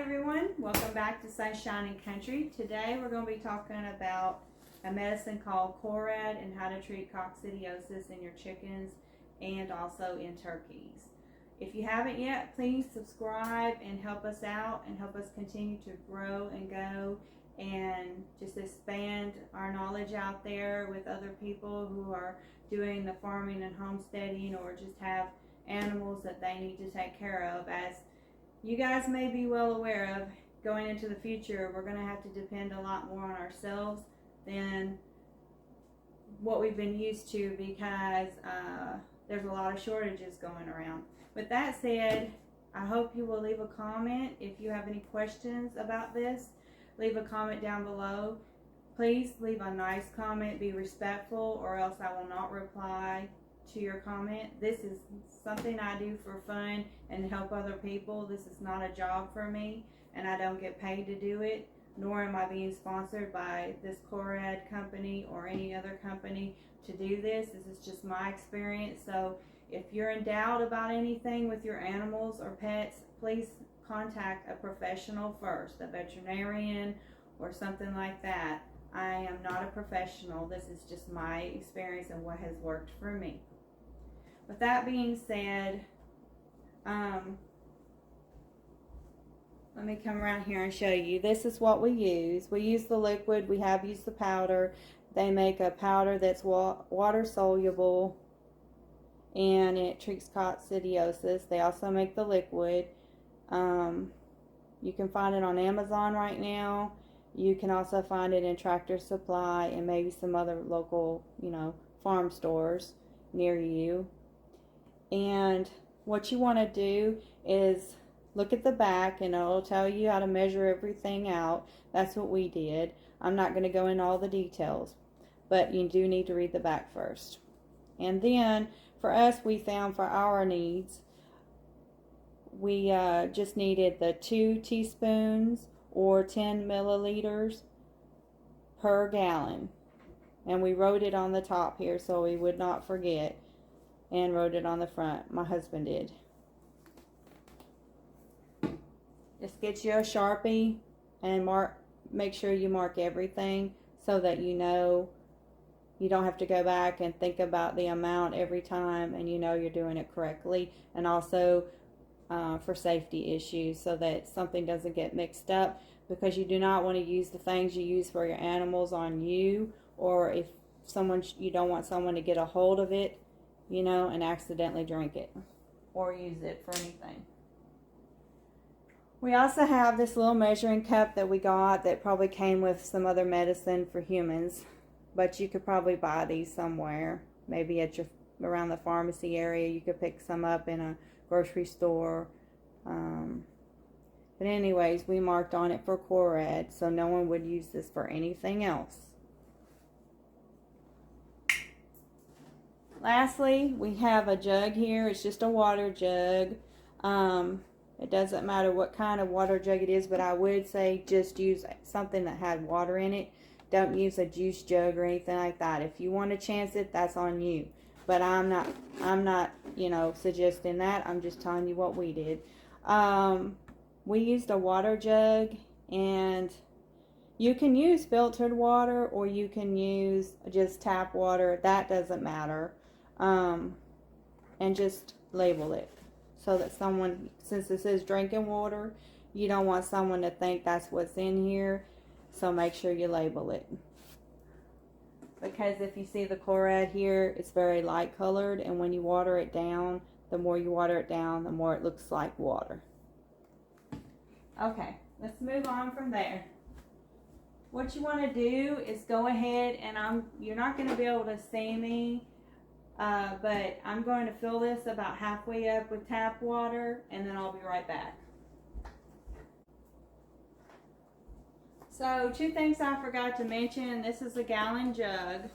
everyone, welcome back to Sunshine and Country. Today we're going to be talking about a medicine called Corid and how to treat coccidiosis in your chickens and also in turkeys. If you haven't yet, please subscribe and help us out and help us continue to grow and go and just expand our knowledge out there with other people who are doing the farming and homesteading or just have animals that they need to take care of. As you guys may be well aware of, going into the future, we're going to have to depend a lot more on ourselves than what we've been used to because there's a lot of shortages going around. With that said, I hope you will leave a comment. If you have any questions about this, leave a comment down below. Please leave a nice comment, be respectful, or else I will not reply to your comment. This is something I do for fun and help other people. This is not a job for me, and I don't get paid to do it, nor am I being sponsored by this Corid company or any other company to do this. This is just my experience. So if you're in doubt about anything with your animals or pets, please contact a professional first, a veterinarian or something like that. I am not a professional. This is just my experience and what has worked for me. With that being said, let me come around here and show you. This is what we use. We use the liquid. We have used the powder. They make a powder that's water soluble and it treats coccidiosis. They also make the liquid. You can find it on Amazon right now. You can also find it in Tractor Supply and maybe some other local, farm stores near you. And what you want to do is look at the back and it'll tell you how to measure everything out. That's what we did. I'm not going to go into all the details, but you do need to read the back first. And then for us, we found for our needs, we just needed the 2 teaspoons or 10 milliliters per gallon. And we wrote it on the top here so we would not forget, and wrote it on the front. My husband did. Just get you a Sharpie and make sure you mark everything so that you know you don't have to go back and think about the amount every time, and you know you're doing it correctly. And also for safety issues, so that something doesn't get mixed up, because you do not want to use the things you use for your animals on you, or if you don't want someone to get a hold of it, and accidentally drink it or use it for anything. We also have this little measuring cup that we got that probably came with some other medicine for humans, but you could probably buy these somewhere, maybe around the pharmacy area. You could pick some up in a grocery store. But anyways, we marked on it for Corid, so no one would use this for anything else. Lastly, we have a jug here. It's just a water jug. It doesn't matter what kind of water jug it is, but I would say just use something that had water in it. Don't use a juice jug or anything like that. If you want to chance it, that's on you. But I'm not, suggesting that. I'm just telling you what we did. We used a water jug, and you can use filtered water or you can use just tap water. That doesn't matter. And just label it so that since this is drinking water, you don't want someone to think that's what's in here. So make sure you label it. Because if you see the Corid here, it's very light colored, and when you water it down, the more you water it down, the more it looks like water. Okay, let's move on from there. What you want to do is go ahead, and you're not going to be able to see me, but I'm going to fill this about halfway up with tap water, and then I'll be right back. So 2 things I forgot to mention. This is a gallon jug,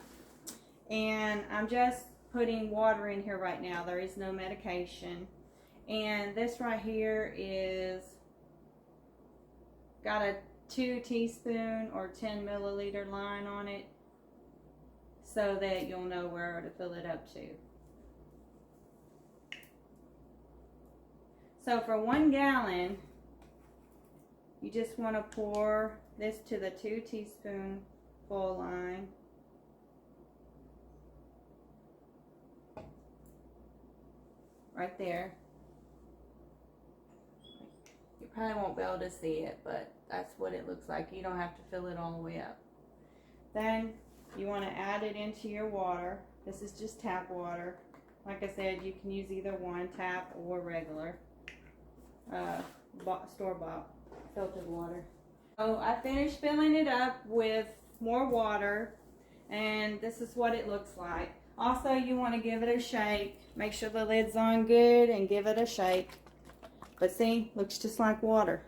and I'm just putting water in here right now. There is no medication. And this right here is got a 2 teaspoon or 10 milliliter line on it, so that you'll know where to fill it up to. So for 1 gallon, you just want to pour this to the 2 teaspoonful line. Right there. You probably won't be able to see it, but that's what it looks like. You don't have to fill it all the way up. Then you want to add it into your water. This is just tap water. Like I said, you can use either one, tap or regular store-bought filtered water. So I finished filling it up with more water, and this is what it looks like. Also, you want to give it a shake. Make sure the lid's on good and give it a shake. But see, looks just like water.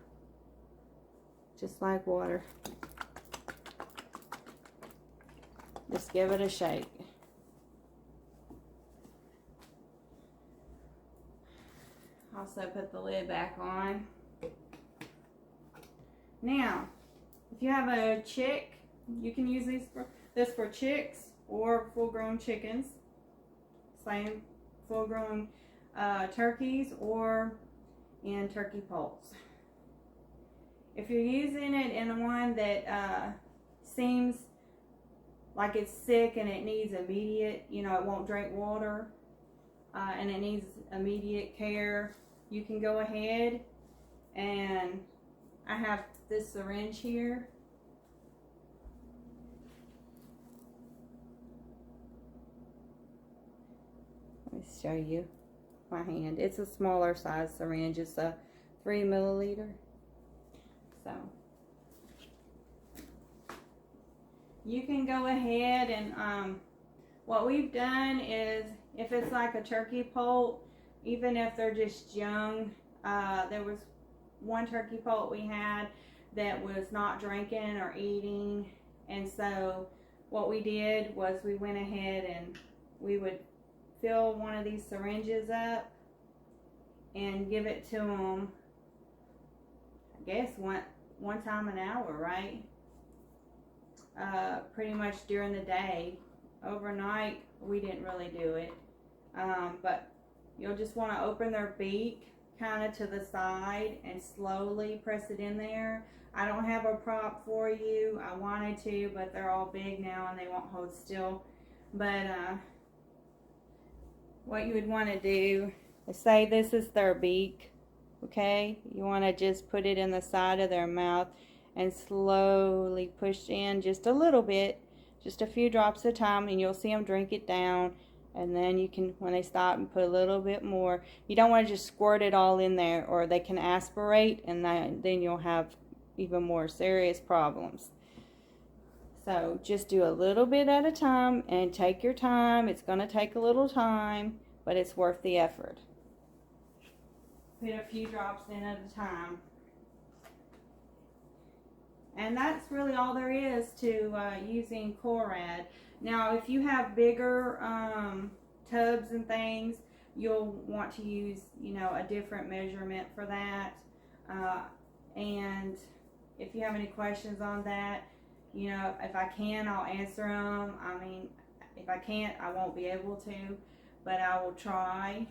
Just like water. Just give it a shake. Also put the lid back on. Now, if you have a chick, you can use this for chicks or full-grown chickens. Same full-grown turkeys or in turkey poults. If you're using it in one that seems like it's sick and it needs immediate, you know, it won't drink water and it needs immediate care, you can go ahead, and I have this syringe here. Let me show you my hand. It's a smaller size syringe. It's a 3 milliliter. So you can go ahead and what we've done is, if it's like a turkey poult, even if they're just young, there was one turkey poult we had that was not drinking or eating, and so what we did was we went ahead and we would fill one of these syringes up and give it to them, I guess one time an hour, right? Pretty much during the day. Overnight we didn't really do it, but you'll just want to open their beak kind of to the side and slowly press it in there. I don't have a prop for you. I wanted to, but they're all big now and they won't hold still. But what you would want to do is, say this is their beak, okay? You want to just put it in the side of their mouth and slowly push in just a little bit, just a few drops at a time, and you'll see them drink it down. And then you can, when they stop, and put a little bit more. You don't want to just squirt it all in there, or they can aspirate, and then you'll have even more serious problems. So just do a little bit at a time and take your time. It's going to take a little time, but it's worth the effort. Put a few drops in at a time. And that's really all there is to using Corid. Now, if you have bigger tubs and things, you'll want to use, you know, a different measurement for that. And if you have any questions on that, you know, if I can, I'll answer them. I mean, if I can't, I won't be able to, but I will try.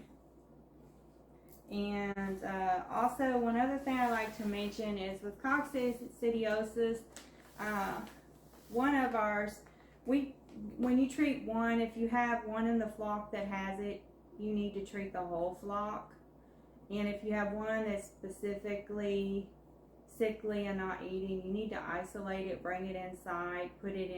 And also, one other thing I like to mention is with coccidiosis, one of ours, when you treat one, if you have one in the flock that has it, you need to treat the whole flock. And if you have one that's specifically sickly and not eating, you need to isolate it, bring it inside, put it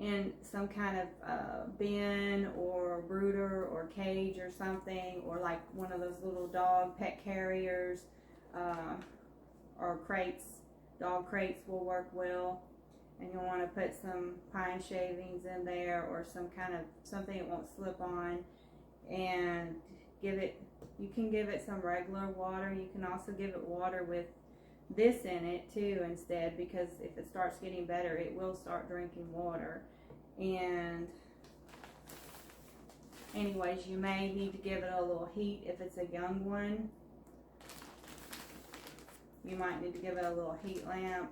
in some kind of bin or brooder or cage or something, or like one of those little dog pet carriers, or crates. Dog crates will work well. And you'll want to put some pine shavings in there, or some kind of something it won't slip on, and give it, you can give it some regular water. You can also give it water with this in it too instead, because if it starts getting better, it will start drinking water. And anyways, you may need to give it a little heat if it's a young one. You might need to give it a little heat lamp.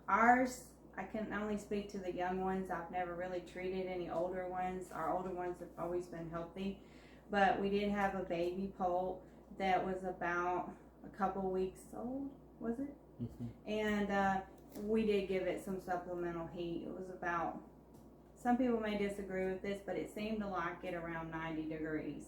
Ours, I can only speak to the young ones. I've never really treated any older ones. Our older ones have always been healthy. But we did have a baby poult that was about a couple weeks old, was it? Mm-hmm. And we did give it some supplemental heat. It was about, some people may disagree with this, but it seemed to like it around 90 degrees.